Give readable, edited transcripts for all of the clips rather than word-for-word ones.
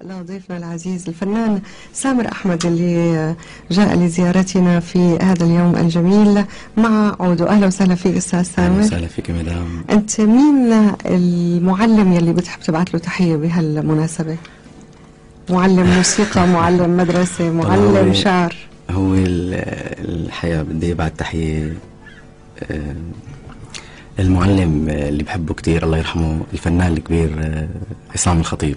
لضيفنا العزيز الفنان سامر أحمد اللي جاء لزيارتنا في هذا اليوم الجميل مع عوده. أهلا وسهلا فيك أستاذ سامر. أهلا وسهلا فيك مدام. أنت مين المعلم يلي بتحب تبعت له تحية بهالمناسبة؟ معلم موسيقى، معلم مدرسة، معلم شعر؟ هو الحقيقة بدي ابعت تحية المعلم اللي بحبه كتير الله يرحمه، الفنان الكبير عصام الخطيب.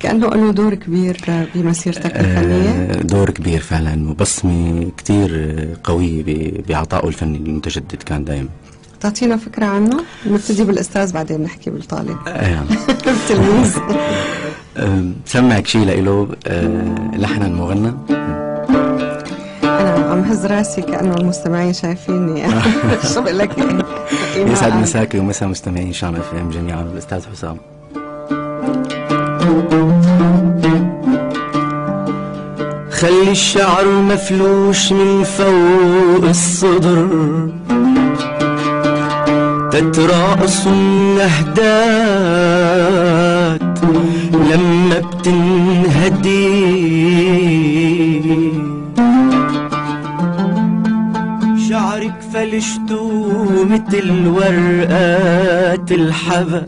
كأنه له دور كبير بمسيرتك الفنية. دور كبير فعلا، وبصمة كتير قوية بعطائه الفني المتجدد كان دائما. تعطينا فكرة عنه؟ نبتدي بالأستاذ بعدين نحكي بالطالب. التلميذ. سمعك شيء لإله لحنا مغنى. أنا عم هز راسي كأنه المستمعين شايفيني. شو بقول لك؟ يسعد مساكي ومسا مستمعين شام اف ام جميعا. الأستاذ حسام. خلي الشعر مفلوش من فوق الصدر، تتراقص النهدات لما بتنهدي، شعرك فلشته مثل ورقات الحبة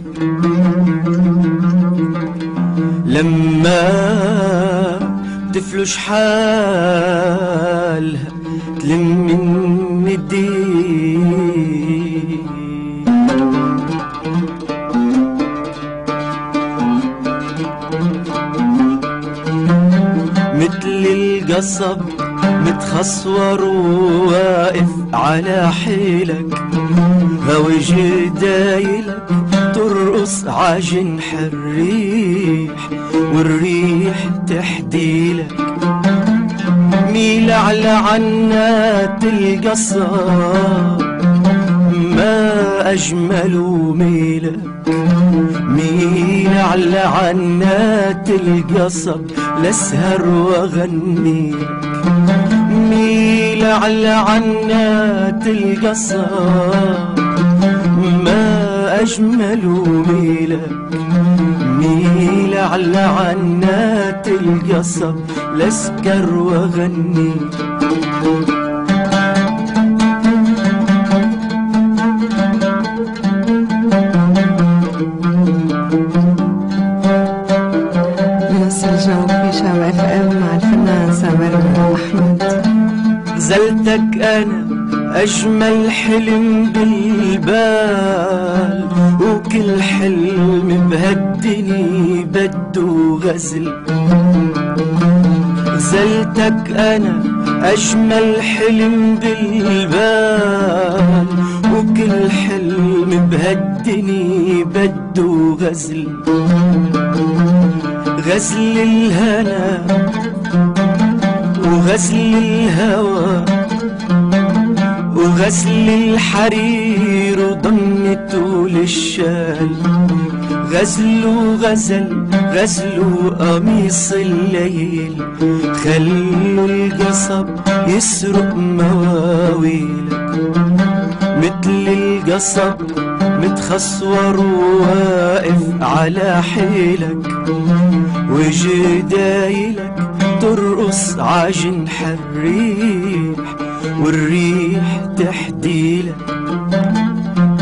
لما تفلش حالها تلم الندي، مثل القصب متخصور وواقف على حيلك، هوي جدايلك ترقص عجنح الريح والريح تحديلك، ميل على عنات القصب ما أجمل ميلك، ميل على عنات القصب لاسهر واغنيلك، ميل على عنات القصب ما أجمل ميلك، ميل على عنات القصب لاسكر واغني. نوصل الجو في شام اف ام مع الفنان سامر أحمد. زلتك أنا أجمل حلم بالبال، وكل حلم بهالدنيا بده غزل، زلتك أنا أجمل حلم بالبال، وكل حلم بهالدنيا بده غزل، غزل الهنا وغزل الهوى وغسل الحرير وضمته للشال، غزل وغزل غزل قميص الليل، خلوا القصب يسرق مواويلك، مثل القصب متخصور وواقف على حيلك، وجدايلك ترقص عجنح الريح والريح تحديلك،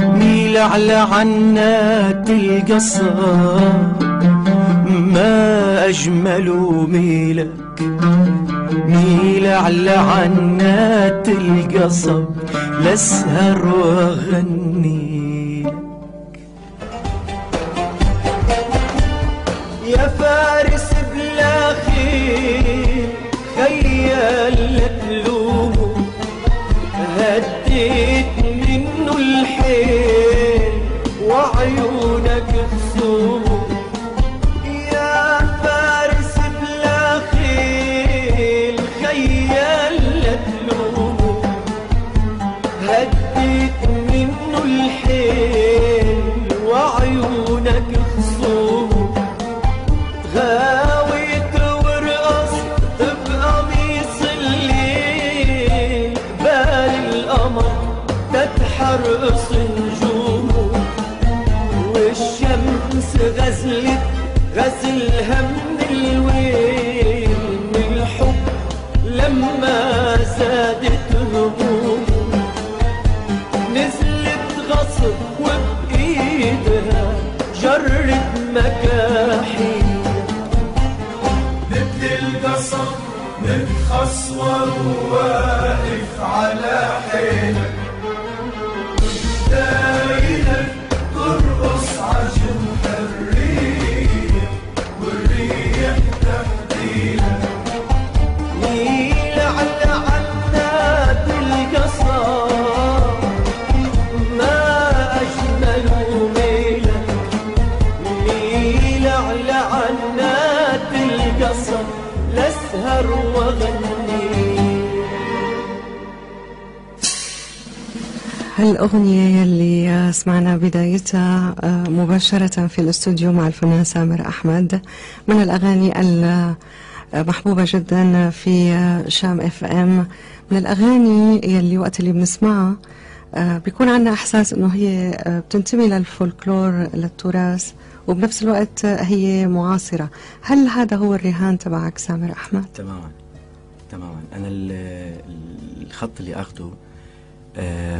ميل على عنات القصب ما أجمل ميلك، ميل على عنات القصب لاسهر واغنيلك. يا فارس بلا خيل خيال تلومه، هديت منه الحيل وعيونك خصومه، يا فارس بلا خيل خيال تلومه، هديت منه الحيل وعيونك خصومه، غاويت ورقص بقميص الليل، بال القمر تتحرقص نجومه، والشمس غزلت غزلها من تتخصور واقف على حيلك دايلك ترقص عجن الريح والريح تحكيلك ميل على عناد القصر ما أجمل ميلك ميل على عناد القصر لأسهر وأغني. هالأغنية يلي سمعنا بدايتها مباشرة في الاستوديو مع الفنان سامر أحمد من الأغاني المحبوبة جدا في شام اف ام، من الأغاني يلي وقت اللي بنسمعها بيكون عندنا إحساس إنه هي بتنتمي للفولكلور للتراث وبنفس الوقت هي معاصرة. هل هذا هو الرهان تبعك سامر أحمد؟ تماما. أنا الخط اللي أخده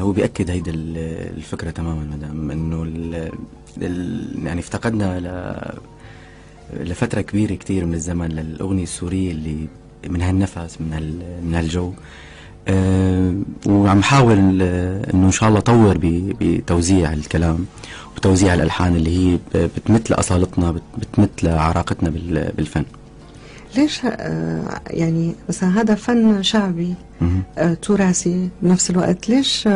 هو بيأكد هيدا الفكرة تماما مدام انه يعني افتقدنا لفترة كبيرة كتير من الزمن للأغنية السورية اللي من هالنفس من هالجو، وعم حاول انه ان شاء الله طور بتوزيع الكلام وتوزيع الألحان اللي هي بتمثل أصالتنا بتمثل عراقتنا بالفن. ليش يعني مثلا هذا فن شعبي تراثي بنفس الوقت، ليش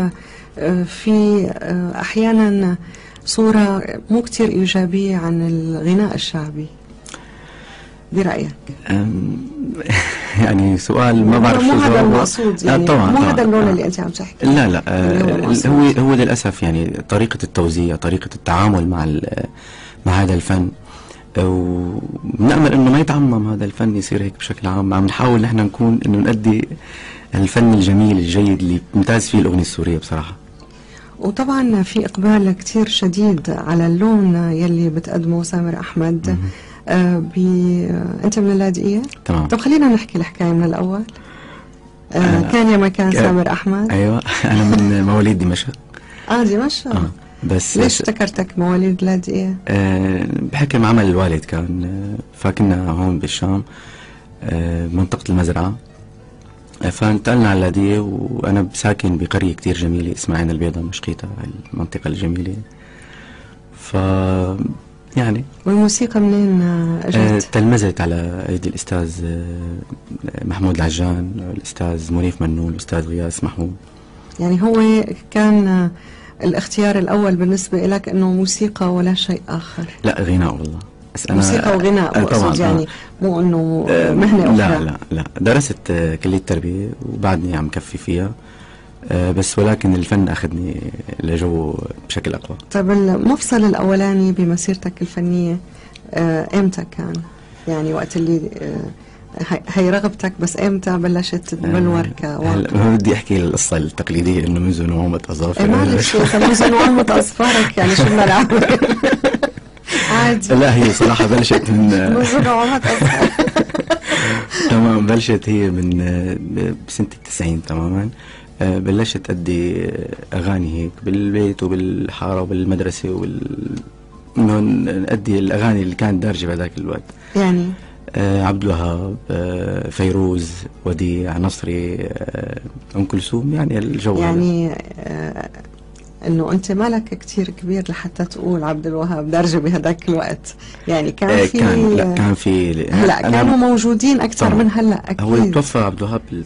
في أحيانا صورة مو كتير إيجابية عن الغناء الشعبي برأيك؟ يعني سؤال ما بعرف مو شو هذا المقصود يعني طبعا مو هذا اللون اللي أنت عم تحكي. لا هو للأسف يعني طريقة التوزيع، طريقة التعامل مع هذا الفن، ونأمل انه ما يتعمم هذا الفن يصير هيك بشكل عام. عم نحاول نحن نكون انه نؤدي الفن الجميل الجيد اللي بمتاز فيه الأغنية السورية بصراحة. وطبعا في إقبال كتير شديد على اللون يلي بتقدمه سامر أحمد. أنت من اللاذقية؟ تمام. طب خلينا نحكي الحكاية من الأول. كان يا مكان سامر أحمد. أيوة أنا من مواليد دمشق. دمشق. بس ليش افتكرتك مواليد لاذقية؟ بحكم عمل الوالد كان، فكنا هون بالشام منطقة المزرعة، فانتقلنا على اللاذقية وأنا ساكن بقرية كتير جميلة اسمها عين البيضاء مشقيتها، المنطقة الجميلة. يعني والموسيقى منين اجت؟ تلمذت على ايدي الاستاذ محمود العجان، الاستاذ منيف منون، الاستاذ غياث محمود. يعني هو كان الاختيار الاول بالنسبه لك انه موسيقى ولا شيء اخر؟ لا غناء والله. بس أنا موسيقى وغناء طبعا يعني مو انه مهنه اخرى. لا درست كلية تربية وبعدني عم كفي فيها، بس ولكن الفن أخذني لجو بشكل أقوى. طيب المفصل الأولاني بمسيرتك الفنية إمتى كان؟ يعني وقت اللي هي رغبتك، بس إمتى بلشت تتبلور كواقع؟ ما بدي أحكي القصة التقليدية إنه منذ نعومة أظافر. معلش منذ نعومة أظفارك يعني شو بدنا نعمل؟ عادي. لا هي صراحة بلشت من منذ نعومة أظفارك. تمام. بلشت هي من بسنة 90 تماما. بلشت أدي أغاني هيك بالبيت وبالحارة وبالمدرسة إنه نأدي الأغاني اللي كانت دارجة بهذاك الوقت. يعني عبد الوهاب، فيروز، وديع، نصري، أم كلثوم، يعني الجو يعني انه انت مالك كتير كبير لحتى تقول عبد الوهاب درجه بهذاك الوقت، يعني كان في كان في هلا كانوا موجودين اكثر من هلا اكيد. هو توفى عبد الوهاب بال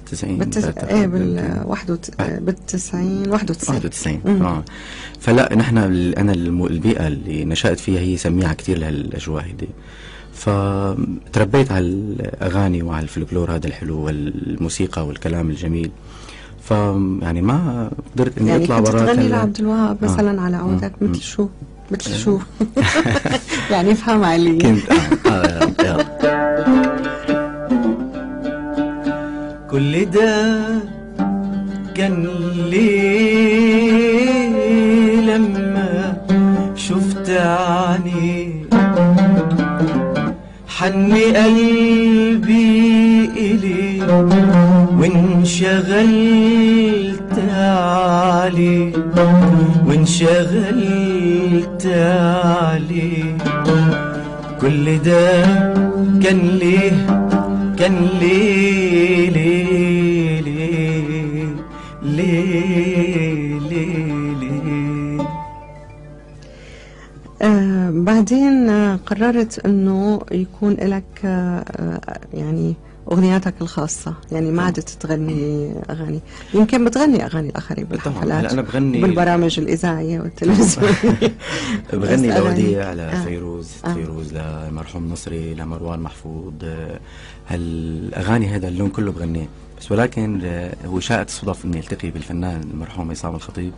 91 فلا نحن انا البيئه اللي نشأت فيها هي سميعه كثير لهالاجواء هيدي، فتربيت على الاغاني وعلى الفلكلور هذا الحلو والموسيقى والكلام الجميل. يعني ما قدرت اني يعني اطلع برا. كنت تغني لعبد الوهاب مثلا على عودك مثل شو يعني افهم علي. كنت كل ده كان ليه لما شفت عيني حني قلبي إلي وانشغلت عليه كل ده كان كان ليه ليه ليه ليه ليه ليه. بعدين قررت انه يكون لك يعني اغنياتك الخاصه، يعني ما عادت تغني اغاني، يمكن بتغني اغاني الاخرين بالحفلات انا بغني بالبرامج الاذاعيه والتلفزيونيه. بغني بس أغاني- لوديع، لفيروز، فيروز، لمرحوم نصري، لمروان محفوظ. هالاغاني هذا اللون كله بغنيه، بس ولكن هو شاءت الصدف اني التقي بالفنان المرحوم عصام الخطيب.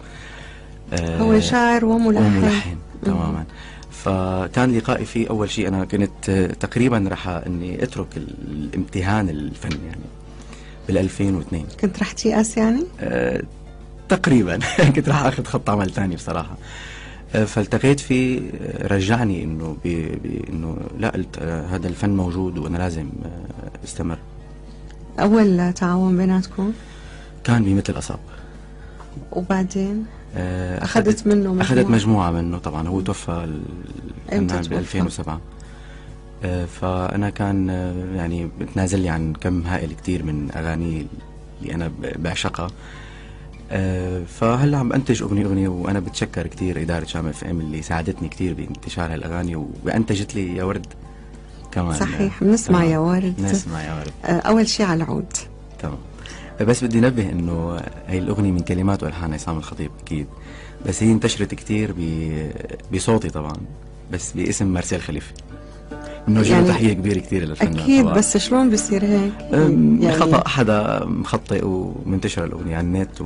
هو شاعر وملحن. تماما. فكان لقائي فيه اول شيء، انا كنت تقريبا راح اني اترك الامتهان الفن يعني بال 2002. كنت رح تيأس يعني؟ تقريبا كنت راح اخذ خط عمل ثاني بصراحه. فالتقيت فيه، رجعني انه انه لا، قلت هذا الفن موجود وانا لازم استمر. اول تعاون بيناتكم كان بمثل أصاب، وبعدين أخذت منه مجموعة. أخذت مجموعة منه طبعا. هو توفى الفنان ب 2007. فأنا كان يعني بتنازل لي عن كم هائل كتير من أغاني اللي أنا بعشقها. فهلا عم أنتج أغنية، وأنا بتشكر كتير إدارة شام اف ام اللي ساعدتني كتير بانتشار هالأغاني، وأنتجت لي يا ورد كمان. صحيح، بنسمع يا ورد. نسمع يا ورد. أول شيء على العود. تمام. بس بدي نبه انه هي الاغنيه من كلمات والحان عصام الخطيب اكيد، بس هي انتشرت كتير بصوتي طبعا، بس باسم مارسيل خليفه. بنوجه يعني تحيه كبيره كتير للفنان اكيد طبعا. بس شلون بصير هيك؟ يعني خطا حدا مخطئ ومنتشر الاغنيه على النت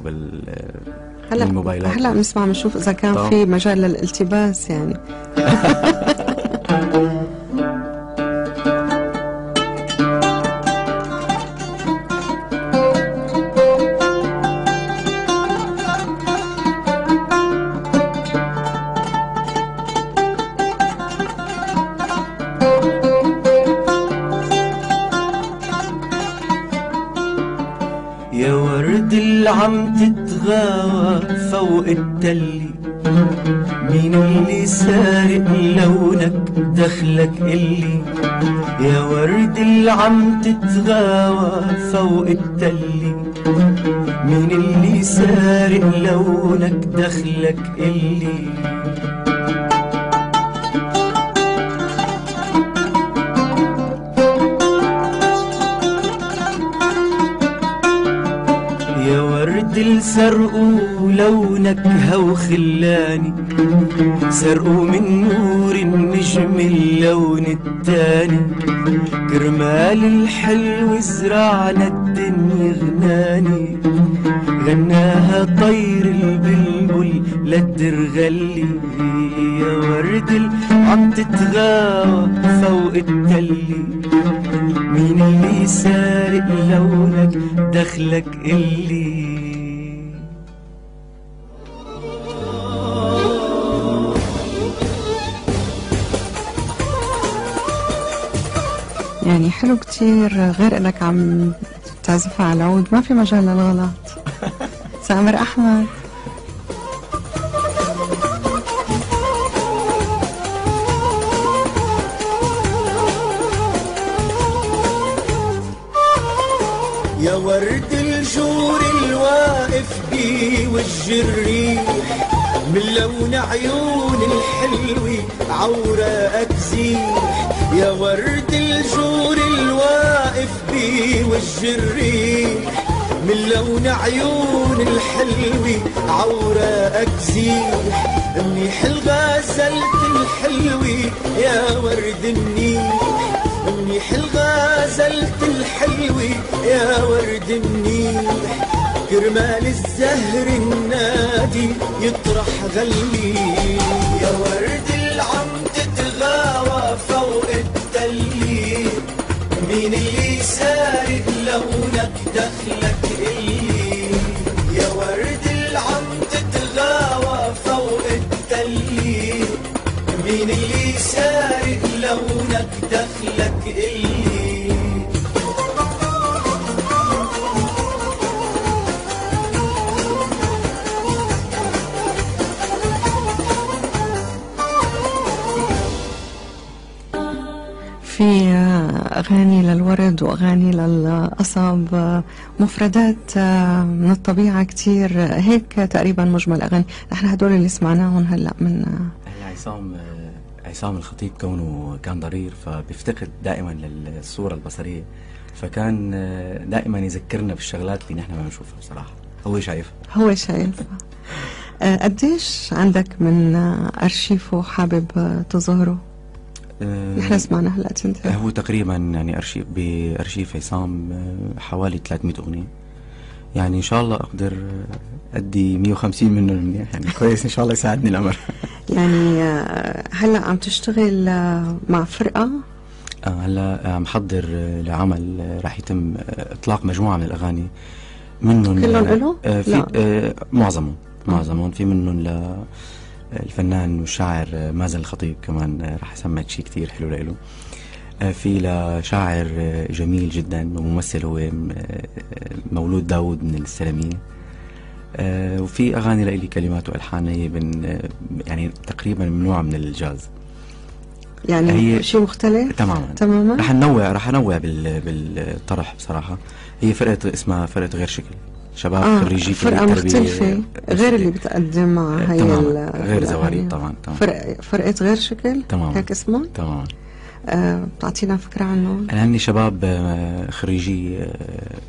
بالموبايلات. هلا بنسمع بنشوف اذا كان في مجال للالتباس يعني. يا ورد اللي عم تتغاوى فوق التلي، مين اللي سارق لونك دخلك إلي؟ يا ورد اللي عم تتغاوى فوق التلي، مين اللي سارق لونك دخلك إلي؟ يا ورد السرقوا لونك هو خلاني، سرقوا من نور النجم اللون التاني، كرمال الحلو زرعنا الدنيا غناني، غناها طير البلبل للدرغلي. يا ورد اللي عم تتغاوى فوق التلي، مين اللي سارق لونك دخلك إلي؟ يعني حلو كتير، غير انك عم تعزفها على العود ما في مجال للغلط. سامر أحمد. يا ورد الجور الواقف بوجه الريح، من لون عيون الحلوة عوراقك زيح. يا ورد الجور الواقف بوجه الريح، من لون عيون الحلوة عوراقك زيح. منيح الغزلة الحلوة يا ورد منيح، منيح الغزلة الحلوة يا ورد منيح، كرمال الزهر النادي يطرح غلي. يا ورد اللي عم تتغاوى فوق التلي، مين اللي سارق لونك دخلك إلي؟ يا ورد اللي عم تتغاوى فوق التلي، مين اللي سارق لونك دخلك إلي؟ في أغاني للورد وأغاني للقصب، مفردات من الطبيعة كتير، هيك تقريبا مجمل أغاني. نحن هدول اللي سمعناهم هلأ من عصام الخطيب كونه كان ضرير فبيفتقد دائما للصورة البصرية، فكان دائما يذكرنا بالشغلات اللي نحن ما بنشوفها بصراحة. هو شايفها. قديش عندك من أرشيفه حابب تظهره؟ نحن سمعنا هلا انت. هو تقريبا يعني بأرشيف عصام حوالي 300 أغنية، يعني إن شاء الله أقدر أدي 150 منهم منيح، يعني كويس إن شاء الله يساعدني الأمر. يعني هلا عم تشتغل مع فرقة؟ هلا عم حضر لعمل راح يتم إطلاق مجموعة من الأغاني، منهم كلهم له؟ في معظمهم في منهم للفنان والشاعر مازن الخطيب، كمان راح أسمعك شيء كتير حلو له. في لشاعر جميل جدا وممثل هو مولود داود من السلمية. وفي أغاني لإلي كلمات وألحان هي يعني تقريبا ممنوعة من الجاز، يعني هي شيء مختلف تماما. راح أنوع بالطرح بصراحة. هي فرقة اسمها فرقة غير شكل، شباب خريجي فرقة مختلفة غير اللي بتقدم مع هي غير زواريد طبعا. فرقة غير شكل تماما. هيك اسمه تماما. بتعطينا فكرة عنه؟ هني شباب خريجي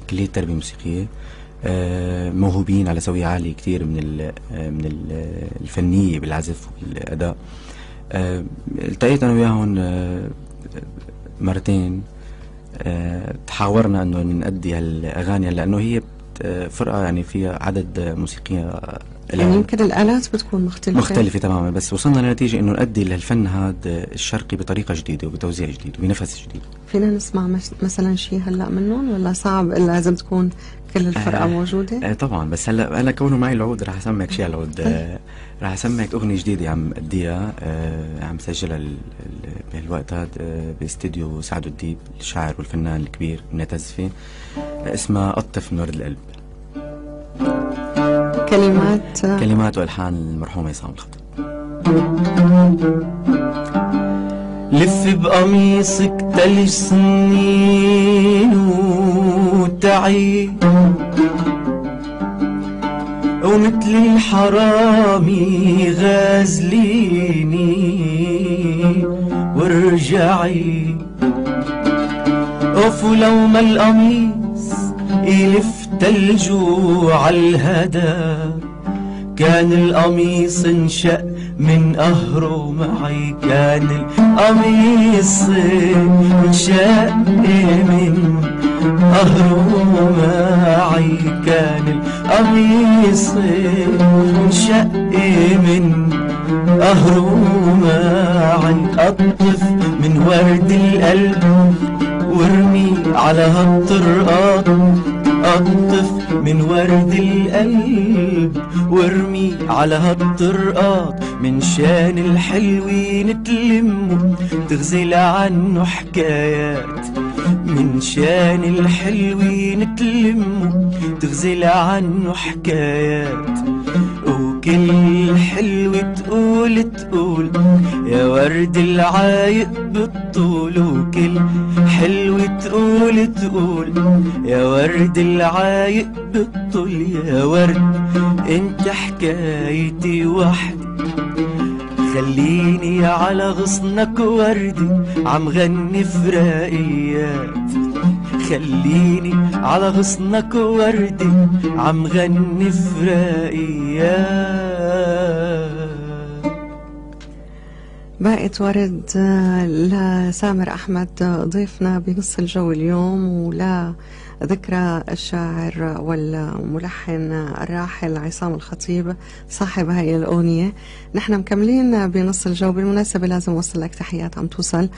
كلية تربية موسيقية، موهوبين على سوية عالية كتير من الفنية بالعزف والأداء. التقيت أنا وياهم مرتين، تحاورنا أنه نأدي هالأغاني لأنه هي فرقة يعني فيها عدد موسيقية، يعني يمكن الآلات بتكون مختلفة تماما، بس وصلنا لنتيجة أنه نأدي للفن هذا الشرقي بطريقة جديدة وبتوزيع جديد وبنفس جديد. فينا نسمع مثلا شيء هلأ منهم ولا صعب إلا لازم تكون كل الفرقة موجودة؟ طبعا، بس هلا أنا كونه معي العود راح أسمعك شيء على العود. راح أسمعك أغنية جديدة عم أديها، عم سجلها بهالوقت هذا باستديو سعد الديب الشاعر والفنان الكبير نعتز فيه، اسمها أطف من ورد القلب. كلمات والحان المرحوم عصام الخطيب. لف بقميصك تلج سنين وتعي، ومثل الحرامي غازليني وارجعي. اوف لو ما القميص يلف تلجو عالهدى، كان القميص انشق من قهره معي، كان القميص انشق من قهره معي، كان القميص انشق من قهره معي. أطف من ورد القلب وارمي على هالطرقات، أطف من ورد القلب وارمي على هالطرقات، من شان الحلوين تلموا تغزل عنه حكايات، من شان الحلوين تلموا تغزل عنه حكايات. وكل حلو تقول يا ورد العايق بالطول، وكل حلو تقول يا ورد العايق بالطول. يا ورد انت حكايتي وحدي، خليني على غصنك وردي عم غني فراقيات، خليني على غصنك وردي عم غني فراقيات. باقة ورد لسامر أحمد ضيفنا بنص الجو اليوم، ولا ذكرى الشاعر والملحن الراحل عصام الخطيب صاحب هاي الأغنية. نحن مكملين بنص الجو. بالمناسبة لازم أوصل لك تحيات عم توصل